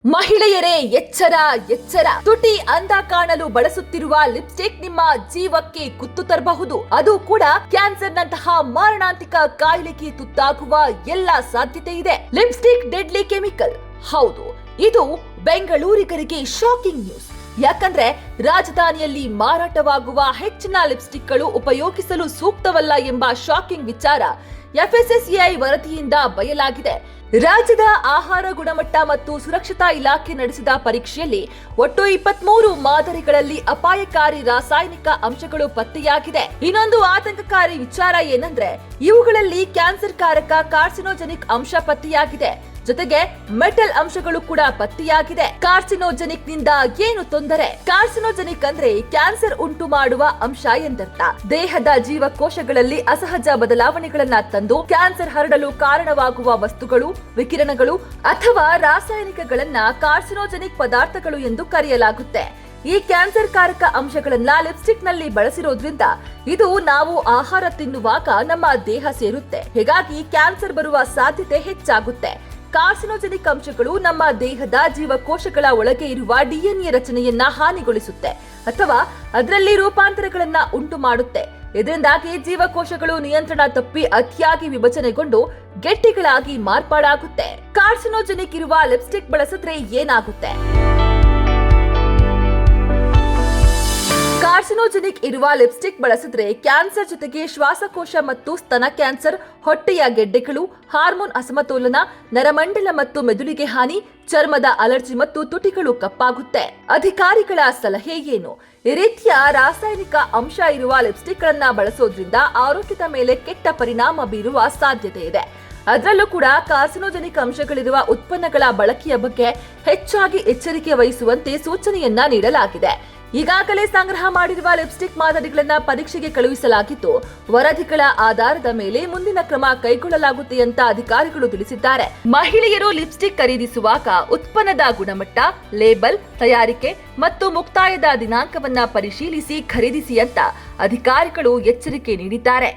ಮಹಿಳೆಯರೇ ಎಚ್ಚರ ಎಚ್ಚರ. ತುಟಿ ಅಂದ ಕಾಣಲು ಬಳಸುತ್ತಿರುವ ಲಿಪ್ಸ್ಟಿಕ್ ನಿಮ್ಮ ಜೀವಕ್ಕೆ ಕುತ್ತು ತರಬಹುದು. ಅದು ಕೂಡ ಕ್ಯಾನ್ಸರ್ ನಂತಹ ಮಾರಣಾಂತಿಕ ಕಾಯಿಲೆಗೆ ತುತ್ತಾಗುವ ಎಲ್ಲ ಸಾಧ್ಯತೆ ಇದೆ. Lipstick deadly chemical. ಹೌದು, ಇದು ಬೆಂಗಳೂರಿಗರಿಗೆ ಶಾಕಿಂಗ್ ನ್ಯೂಸ್. ಯಾಕಂದ್ರೆ ರಾಜಧಾನಿಯಲ್ಲಿ ಮಾರಾಟವಾಗುವ ಹೆಚ್ಚಿನ ಲಿಪ್ಸ್ಟಿಕ್ಗಳು ಉಪಯೋಗಿಸಲು ಸೂಕ್ತವಲ್ಲ ಎಂಬ ಶಾಕಿಂಗ್ ವಿಚಾರ ಎಫ್ಎಸ್ಎಸ್ಎಐ ವರದಿಯಿಂದ ಬಯಲಾಗಿದೆ. ರಾಜ್ಯದ ಆಹಾರ ಗುಣಮಟ್ಟ ಮತ್ತು ಸುರಕ್ಷತಾ ಇಲಾಖೆ ನಡೆಸಿದ ಪರೀಕ್ಷೆಯಲ್ಲಿ ಒಟ್ಟು 23 ಮಾದರಿಗಳಲ್ಲಿ ಅಪಾಯಕಾರಿ ರಾಸಾಯನಿಕ ಅಂಶಗಳು ಪತ್ತೆಯಾಗಿದೆ. ಇನ್ನೊಂದು ಆತಂಕಕಾರಿ ವಿಚಾರ ಏನಂದ್ರೆ ಇವುಗಳಲ್ಲಿ ಕ್ಯಾನ್ಸರ್ ಕಾರಕ ಕಾರ್ಸಿನೋಜೆನಿಕ್ ಅಂಶ ಪತ್ತೆಯಾಗಿದೆ. ಜೊತೆಗೆ ಮೆಟಲ್ ಅಂಶಗಳು ಕೂಡ ಪತ್ತೆಯಾಗಿದೆ. ಕಾರ್ಸಿನೋಜೆನಿಕ್ ನಿಂದ ಏನು ತೊಂದರೆ? ಕಾರ್ಸಿನೋಜೆನಿಕ್ ಅಂದ್ರೆ ಕ್ಯಾನ್ಸರ್ ಉಂಟು ಮಾಡುವ ಅಂಶ ಎಂದರ್ಥ. ದೇಹದ ಜೀವಕೋಶಗಳಲ್ಲಿ ಅಸಹಜ ಬದಲಾವಣೆಗಳನ್ನ ತಂದು ಕ್ಯಾನ್ಸರ್ ಹರಡಲು ಕಾರಣವಾಗುವ ವಸ್ತುಗಳು, ವಿಕಿರಣಗಳು ಅಥವಾ ರಾಸಾಯನಿಕಗಳನ್ನ ಕಾರ್ಸಿನೋಜೆನಿಕ್ ಪದಾರ್ಥಗಳು ಎಂದು ಕರೆಯಲಾಗುತ್ತೆ. ಈ ಕ್ಯಾನ್ಸರ್ ಕಾರಕ ಅಂಶಗಳನ್ನ ಲಿಪ್ಸ್ಟಿಕ್ ನಲ್ಲಿ ಬಳಸಿರೋದ್ರಿಂದ ಇದು ನಾವು ಆಹಾರ ತಿನ್ನುವಾಗ ನಮ್ಮ ದೇಹ ಸೇರುತ್ತೆ. ಹೀಗಾಗಿ ಕ್ಯಾನ್ಸರ್ ಬರುವ ಸಾಧ್ಯತೆ ಹೆಚ್ಚಾಗುತ್ತೆ. ಕಾರ್ಸಿನೋಜೆನಿಕ್ ಅಂಶಗಳು ನಮ್ಮ ದೇಹದ ಜೀವಕೋಶಗಳ ಒಳಗೆ ಇರುವ ಡಿಎನ್ಎ ರಚನೆಯನ್ನ ಹಾನಿಗೊಳಿಸುತ್ತೆ ಅಥವಾ ಅದರಲ್ಲಿ ರೂಪಾಂತರಗಳನ್ನ ಉಂಟು ಮಾಡುತ್ತೆ. ಇದರಿಂದಾಗಿ ಜೀವಕೋಶಗಳು ನಿಯಂತ್ರಣ ತಪ್ಪಿ ಅತಿಯಾಗಿ ವಿಭಜನೆಗೊಂಡು ಗೆಡ್ಡೆಗಳಾಗಿ ಮಾರ್ಪಾಡಾಗುತ್ತೆ. ಕಾರ್ಸಿನೋಜೆನಿಕ್ ಇರುವ ಲಿಪ್ಸ್ಟಿಕ್ ಬಳಸಿದ್ರೆ ಏನಾಗುತ್ತೆ? ಕಾರ್ಸಿನೋಜೆನಿಕ್ ಇರುವ ಲಿಪ್ಸ್ಟಿಕ್ ಬಳಸಿದ್ರೆ ಕ್ಯಾನ್ಸರ್ ಜೊತೆಗೆ ಶ್ವಾಸಕೋಶ ಮತ್ತು ಸ್ತನ ಕ್ಯಾನ್ಸರ್, ಹೊಟ್ಟೆಯ ಗೆಡ್ಡೆಗಳು, ಹಾರ್ಮೋನ್ ಅಸಮತೋಲನ, ನರಮಂಡಲ ಮತ್ತು ಮೆದುಳಿಗೆ ಹಾನಿ, ಚರ್ಮದ ಅಲರ್ಜಿ ಮತ್ತು ತುಟಿಗಳು ಕಪ್ಪಾಗುತ್ತೆ. ಅಧಿಕಾರಿಗಳ ಸಲಹೆ ಏನು? ಈ ರೀತಿಯ ರಾಸಾಯನಿಕ ಅಂಶ ಇರುವ ಲಿಪ್ಸ್ಟಿಕ್ ಗಳನ್ನ ಬಳಸೋದ್ರಿಂದ ಆರೋಗ್ಯದ ಮೇಲೆ ಕೆಟ್ಟ ಪರಿಣಾಮ ಬೀರುವ ಸಾಧ್ಯತೆ ಇದೆ. ಅದರಲ್ಲೂ ಕೂಡ ಕಾರ್ಸಿನೋಜೆನಿಕ್ ಅಂಶಗಳಿರುವ ಉತ್ಪನ್ನಗಳ ಬಳಕೆಯ ಬಗ್ಗೆ ಹೆಚ್ಚಾಗಿ ಎಚ್ಚರಿಕೆ ವಹಿಸುವಂತೆ ಸೂಚನೆಯನ್ನ ನೀಡಲಾಗಿದೆ. ಈಗಾಗಲೇ ಸಂಗ್ರಹ ಮಾಡಿರುವ ಲಿಪ್ಸ್ಟಿಕ್ ಮಾದರಿಗಳನ್ನ ಪರೀಕ್ಷೆಗೆ ಕಳುಹಿಸಲಾಗಿದ್ದು ವರದಿಗಳ ಆಧಾರದ ಮೇಲೆ ಮುಂದಿನ ಕ್ರಮ ಕೈಗೊಳ್ಳಲಾಗುತ್ತೆ ಅಂತ ಅಧಿಕಾರಿಗಳು ತಿಳಿಸಿದ್ದಾರೆ. ಮಹಿಳೆಯರು ಲಿಪ್ಸ್ಟಿಕ್ ಖರೀದಿಸುವಾಗ ಉತ್ಪನ್ನದ ಗುಣಮಟ್ಟ, ಲೇಬಲ್, ತಯಾರಿಕೆ ಮತ್ತು ಮುಕ್ತಾಯದ ದಿನಾಂಕವನ್ನ ಪರಿಶೀಲಿಸಿ ಖರೀದಿಸಿ ಅಂತ ಅಧಿಕಾರಿಗಳು ಎಚ್ಚರಿಕೆ ನೀಡಿದ್ದಾರೆ.